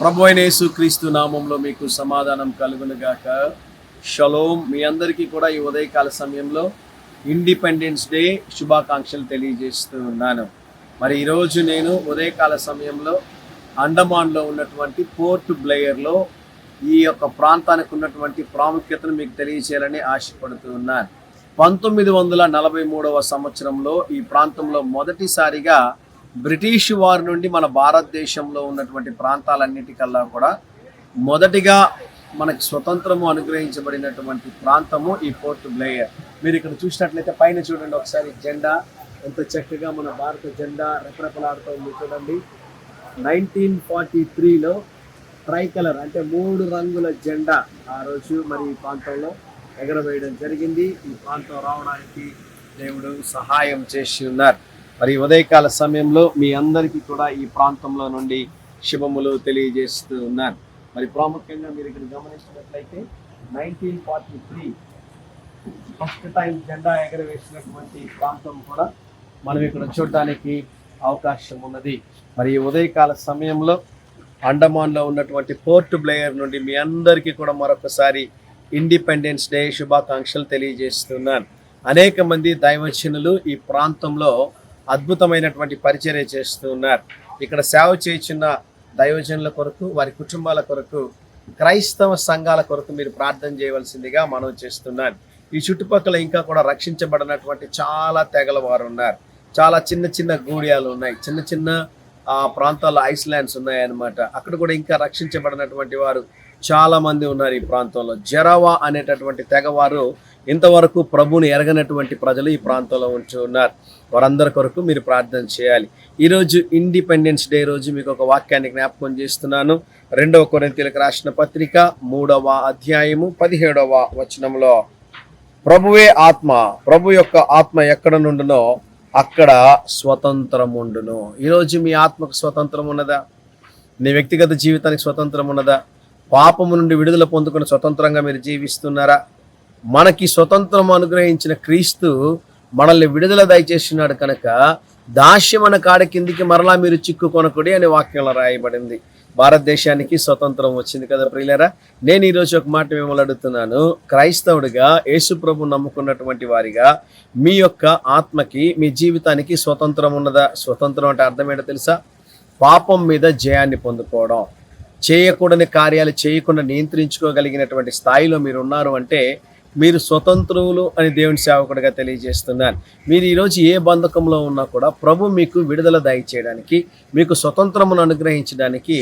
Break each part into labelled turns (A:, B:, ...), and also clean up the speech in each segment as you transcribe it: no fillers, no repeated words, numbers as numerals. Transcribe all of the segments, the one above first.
A: ప్రభు అయిన యేసుక్రీస్తు నామంలో మీకు సమాధానం కలుగునుగాక. షలోమ్. మీ అందరికీ కూడా ఈ ఉదయకాల సమయంలో ఇండిపెండెన్స్ డే శుభాకాంక్షలు తెలియజేస్తూ ఉన్నాను. మరి ఈరోజు నేను ఉదయకాల సమయంలో అండమాన్లో ఉన్నటువంటి పోర్ట్ బ్లెయిర్లో ఈ యొక్క ప్రాంతానికి ఉన్నటువంటి ప్రాముఖ్యతను మీకు తెలియచేయాలని ఆశపడుతూ ఉన్నాను. 1943వ సంవత్సరంలో ఈ ప్రాంతంలో మొదటిసారిగా బ్రిటిష్ వారి నుండి మన భారతదేశంలో ఉన్నటువంటి ప్రాంతాలన్నిటికల్లా కూడా మొదటిగా మనకి స్వతంత్రము అనుగ్రహించబడినటువంటి ప్రాంతము ఈ పోర్ట్ బ్లెయిర్. మీరు ఇక్కడ చూసినట్లయితే పైన చూడండి ఒకసారి జెండా ఎంత చక్కగా మన భారత జెండా రెపరెపలాడుతూ ఉంది చూడండి. 1943లో ట్రైకలర్ అంటే 3 రంగుల జెండా ఆ రోజు మరి ఈ ప్రాంతంలో ఎగరవేయడం జరిగింది. ఈ ప్రాంతం రావడానికి దేవుడు సహాయం చేసి ఉన్నారు. మరి ఉదయకాల సమయంలో మీ అందరికీ కూడా ఈ ప్రాంతంలో నుండి శుభములు తెలియజేస్తూ ఉన్నాను. మరి ప్రాముఖ్యంగా మీరు ఇక్కడ గమనించినట్లయితే 1943 ఫస్ట్ టైం జెండా ఎగరవేసినటువంటి ప్రాంతం కూడా మనం ఇక్కడ చూడడానికి అవకాశం ఉన్నది. మరి ఈ ఉదయకాల సమయంలో అండమాన్లో ఉన్నటువంటి పోర్ట్ బ్లెయిర్ నుండి మీ అందరికీ కూడా మరొకసారి ఇండిపెండెన్స్ డే శుభాకాంక్షలు తెలియజేస్తున్నాను. అనేక మంది దైవజనులు ఈ ప్రాంతంలో అద్భుతమైనటువంటి పరిచర్య చేస్తూ ఉన్నారు. ఇక్కడ సేవ చేస్తున్న దైవజనుల కొరకు, వారి కుటుంబాల కొరకు, క్రైస్తవ సంఘాల కొరకు మీరు ప్రార్థన చేయవలసిందిగా మనం చేస్తున్నాను. ఈ చుట్టుపక్కల ఇంకా కూడా రక్షించబడినటువంటి చాలా తెగల వారు ఉన్నారు. చాలా చిన్న చిన్న గూడియాలు ఉన్నాయి, చిన్న చిన్న ప్రాంతాల్లో ఐస్లాండ్స్ ఉన్నాయన్నమాట. అక్కడ కూడా ఇంకా రక్షించబడినటువంటి వారు చాలా మంది ఉన్నారు. ఈ ప్రాంతంలో జరావా అనేటటువంటి తెగవారు ఇంతవరకు ప్రభుని ఎరగనటువంటి ప్రజలు ఈ ప్రాంతంలో ఉంటూ ఉన్నారు. వారందరి కొరకు మీరు ప్రార్థన చేయాలి. ఈరోజు ఇండిపెండెన్స్ డే రోజు మీకు ఒక వాక్యాన్ని జ్ఞాపకం చేస్తున్నాను. 2వ కొరింథీయులకు రాసిన పత్రిక 3వ అధ్యాయము 17వ వచనంలో, ప్రభువే ఆత్మ, ప్రభు యొక్క ఆత్మ ఎక్కడ నుండునో అక్కడ స్వతంత్రం ఉండును. ఈరోజు మీ ఆత్మకు స్వతంత్రం ఉన్నదా? నీ వ్యక్తిగత జీవితానికి స్వతంత్రం ఉన్నదా? పాపము నుండి విడుదల పొందుకుని స్వతంత్రంగా మీరు జీవిస్తున్నారా? మనకి స్వతంత్రం అనుగ్రహించిన క్రీస్తు మనల్ని విడుదల దయచేస్తున్నాడు కనుక దాస్యమన కాడ కిందికి మరలా మీరు చిక్కుకొనకుడి అనే వాక్యంలో రాయబడింది. భారతదేశానికి స్వతంత్రం వచ్చింది కదా ప్రియులారా. నేను ఈరోజు ఒక మాట మిమ్మల్ని అడుగుతున్నాను. క్రైస్తవుడిగా యేసు ప్రభు నమ్ముకున్నటువంటి వారిగా మీ యొక్క ఆత్మకి, మీ జీవితానికి స్వతంత్రం ఉన్నదా? స్వతంత్రం అంటే అర్థం ఏంటో తెలుసా? పాపం మీద జయాన్ని పొందుకోవడం, చేయకూడని కార్యాలు చేయకుండా నియంత్రించుకోగలిగినటువంటి స్థాయిలో మీరు ఉన్నారు అంటే మీరు స్వతంత్రులు అని దేవుని సేవకుడిగా తెలియజేస్తున్నాను. మీరు ఈరోజు ఏ బంధకంలో ఉన్నా కూడా ప్రభు మీకు విడుదల దయచేయడానికి, మీకు స్వతంత్రమును అనుగ్రహించడానికి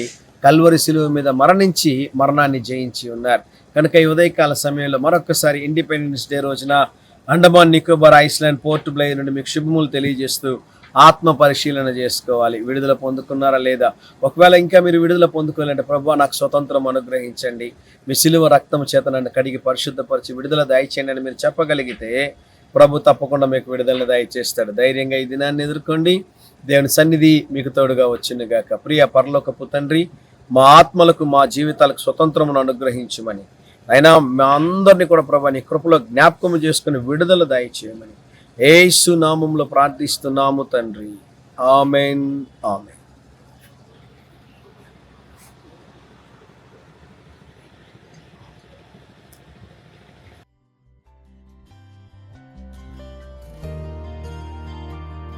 A: కల్వరి శిలువ మీద మరణించి మరణాన్ని జయించి ఉన్నారు. కనుక ఈ ఉదయకాల సమయంలో మరొకసారి ఇండిపెండెన్స్ డే రోజున Andaman Nicobar Iceland port Blair నుండి మీకు శుభములు తెలియజేస్తూ ఆత్మ పరిశీలన చేసుకోవాలి. విడుదల పొందుకున్నారా లేదా? ఒకవేళ ఇంకా మీరు విడుదల పొందుకోవాలంటే ప్రభువా నాకు స్వతంత్రం అనుగ్రహించండి, మీ శిలువ రక్తం చేత నన్ను కడిగి పరిశుద్ధపరిచి విడుదల దయచేయండి అని మీరు చెప్పగలిగితే ప్రభు తప్పకుండా మీకు విడుదల దయచేస్తాడు. ధైర్యంగా ఈ దినాన్ని ఎదుర్కోండి. దేవుని సన్నిధి మీకు తోడుగా వచ్చినగాక. ప్రియ పరలోకపు తండ్రి, మా ఆత్మలకు, మా జీవితాలకు స్వతంత్రమును అనుగ్రహించమని, అయినా మా అందరినీ కూడా ప్రభు నీ కృపలో జ్ఞాపకము చేసుకుని విడుదల దయచేయమని యేసు నామములో ప్రార్థిస్తున్నాము తండ్రి. Amen, amen.